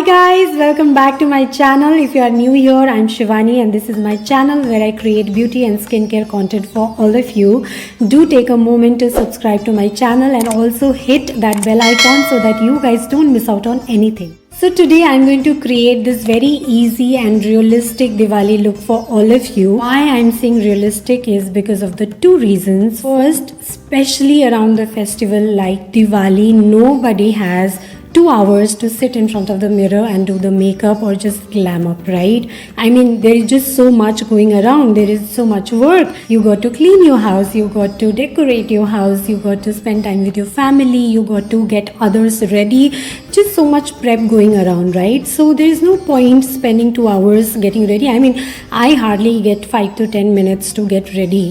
guys, welcome back to my channel. If you are new here, I'm Shivani and this is my channel where I create beauty and skincare content for all of you. Do take a moment to subscribe to my channel and also hit that bell icon so that you guys don't miss out on anything. So today I'm going to create this very easy and realistic Diwali look for all of you. Why I'm saying realistic is because of the two reasons. First, especially around the festival like Diwali, nobody has 2 hours to sit in front of the mirror and do the makeup or just glam up, right? I mean, there is just so much going around. There is so much work. You got to clean your house, you got to decorate your house, you got to spend time with your family, you got to get others ready. Just so much prep going around, right? So there is no point spending 2 hours getting ready. I mean, I hardly get 5 to 10 minutes to get ready,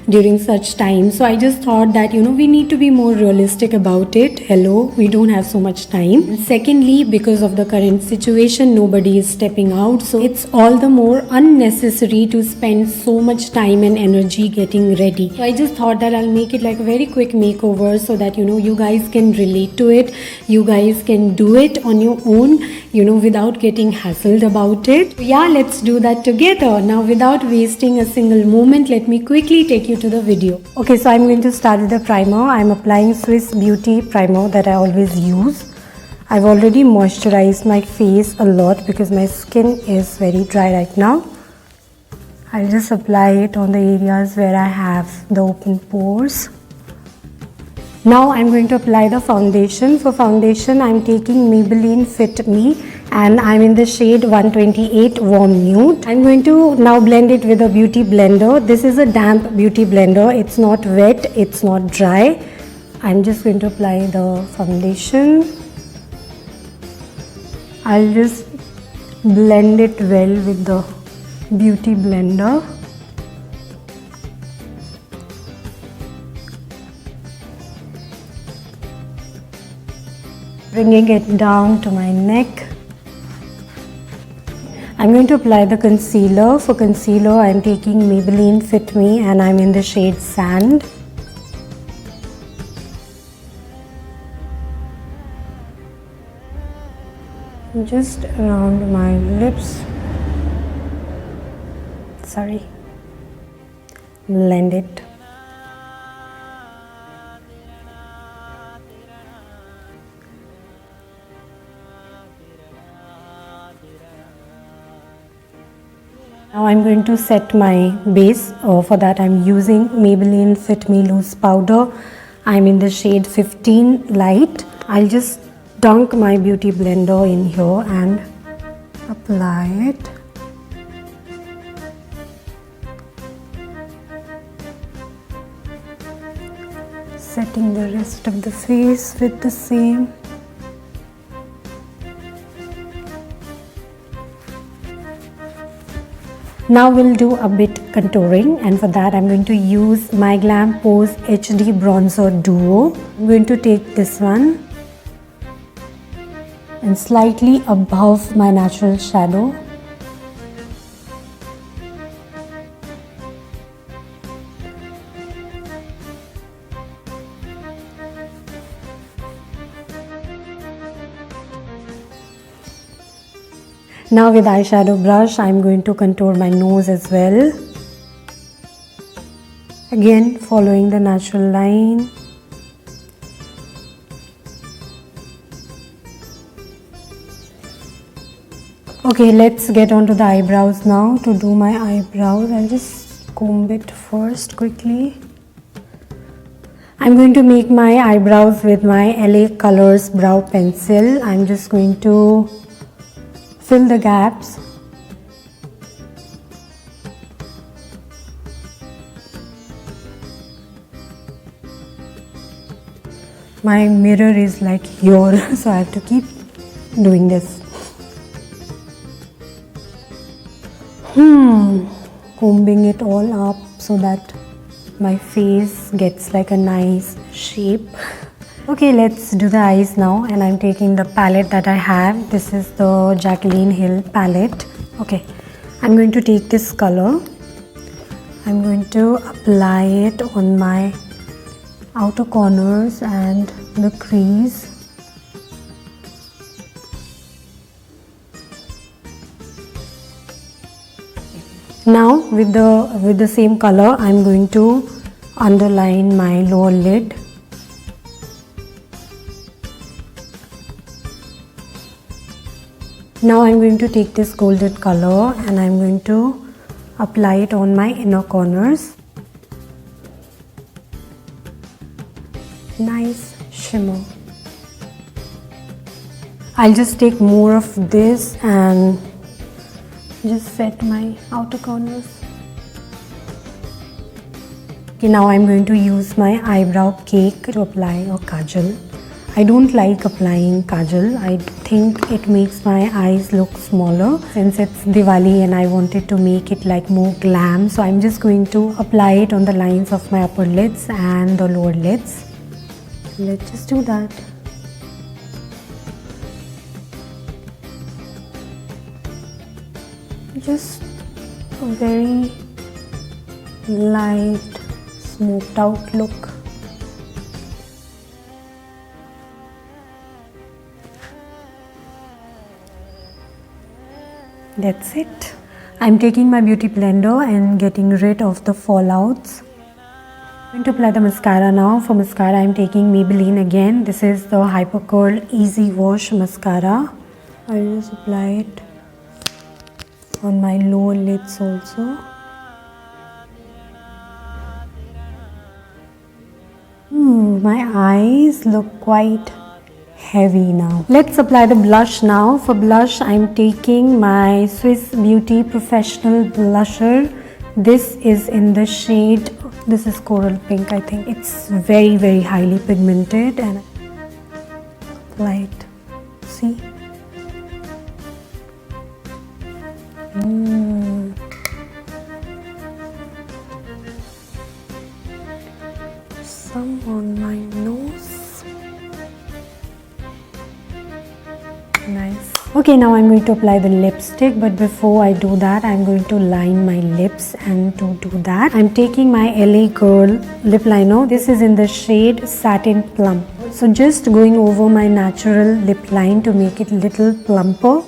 during such time. So I just thought that, we need to be more realistic about it. Hello, we don't have so much time. Secondly, because of the current situation, nobody is stepping out, so it's all the more unnecessary to spend so much time and energy getting ready. So I just thought that I'll make it like a very quick makeover so that you guys can relate to it, you guys can do it on your own, without getting hassled about it. So yeah, let's do that together. Now without wasting a single moment, let me quickly take you to the video. Okay, so I'm going to start with the primer. I'm applying Swiss Beauty primer that I always use. I've already moisturized my face a lot because my skin is very dry right now. I'll just apply it on the areas where I have the open pores. Now I'm going to apply the foundation. For foundation, I'm taking Maybelline Fit Me and I'm in the shade 128 Warm Nude. I'm going to now blend it with a beauty blender. This is a damp beauty blender. It's not wet, it's not dry. I'm just going to apply the foundation. I'll just blend it well with the beauty blender. Bringing it down to my neck. I'm going to apply the concealer. For concealer, I'm taking Maybelline Fit Me and I'm in the shade Sand. Just around my lips. Blend it. Now I'm going to set my base. For that I'm using Maybelline Fit Me Loose Powder. I'm in the shade 15 Light. I'll just dunk my beauty blender in here and apply it. Setting the rest of the face with the same. Now we'll do a bit contouring, and for that I'm going to use My Glam Pose HD Bronzer Duo. I'm going to take this one and slightly above my natural shadow. Now with eyeshadow brush, I'm going to contour my nose as well. Again, following the natural line. Okay, let's get on to the eyebrows now. To do my eyebrows, I'll just comb it first quickly. I'm going to make my eyebrows with my LA Colors brow pencil. I'm just going to fill the gaps. My mirror is like here, so I have to keep doing this. Combing it all up so that my face gets like a nice shape. Okay, let's do the eyes now, and I'm taking the palette that I have. This is the Jaclyn Hill palette. Okay, I'm going to take this color. I'm going to apply it on my outer corners and the crease. Now with the same color I'm going to underline my lower lid. Now I'm going to take this golden color and I'm going to apply it on my inner corners. Nice shimmer. I'll just take more of this and just set my outer corners. Okay, now I'm going to use my eyebrow cake to apply a kajal. I don't like applying kajal. I think it makes my eyes look smaller. Since it's Diwali and I wanted to make it like more glam, so I'm just going to apply it on the lines of my upper lids and the lower lids. Let's just do that. Just a very light, smoked out look. That's it. I'm taking my beauty blender and getting rid of the fallouts. I'm going to apply the mascara now. For mascara, I'm taking Maybelline again. This is the Hyper Curl Easy Wash Mascara. I'll just apply it on my lower lids also. My eyes look quite heavy now. Let's apply the blush now. For blush, I'm taking my Swiss Beauty Professional Blusher. This is in the shade, this is Coral Pink, I think. It's very, very highly pigmented and apply it. See? Some on my nose. Nice. Okay, now I'm going to apply the lipstick, but before I do that, I'm going to line my lips, and to do that, I'm taking my LA Girl lip liner. This is in the shade Satin Plum. So just going over my natural lip line to make it a little plumper.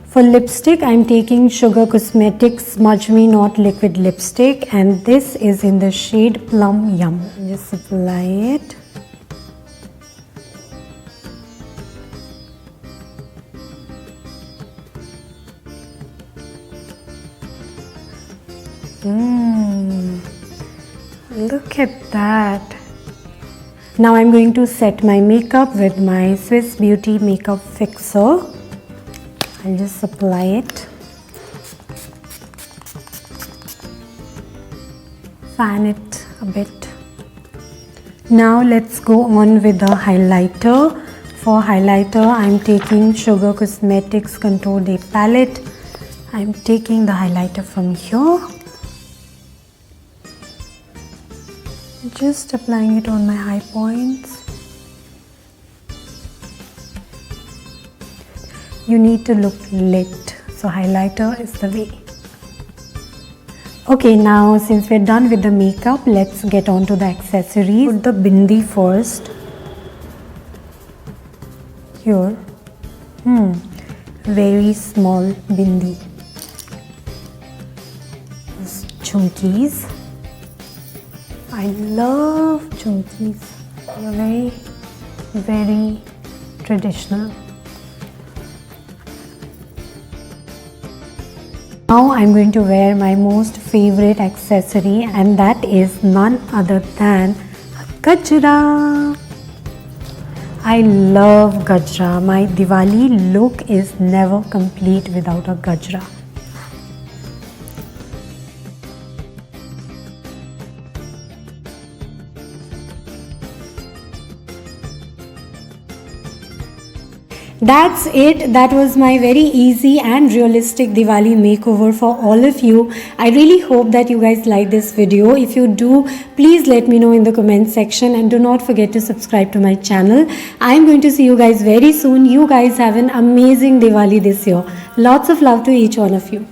For lipstick, I'm taking Sugar Cosmetics Smudge Me Not Liquid Lipstick, and this is in the shade Plum Yum. Just apply it. Look at that. Now I'm going to set my makeup with my Swiss Beauty Makeup Fixer. I'll just apply it. Fan it a bit. Now let's go on with the highlighter. For highlighter, I'm taking Sugar Cosmetics Contour Day Palette. I'm taking the highlighter from here. Just applying it on my high points. You need to look lit, so highlighter is the way. Okay, now since we're done with the makeup, let's get on to the accessories. Put the bindi first. Here. Very small bindi. Jhumkis. I love jhumkis. They're very, very traditional. Now I'm going to wear my most favorite accessory, and that is none other than a gajra. I love gajra. My Diwali look is never complete without a gajra. That's it. That was my very easy and realistic Diwali makeover for all of you. I really hope that you guys like this video. If you do, please let me know in the comment section, and do not forget to subscribe to my channel. I am going to see you guys very soon. You guys have an amazing Diwali this year. Lots of love to each one of you.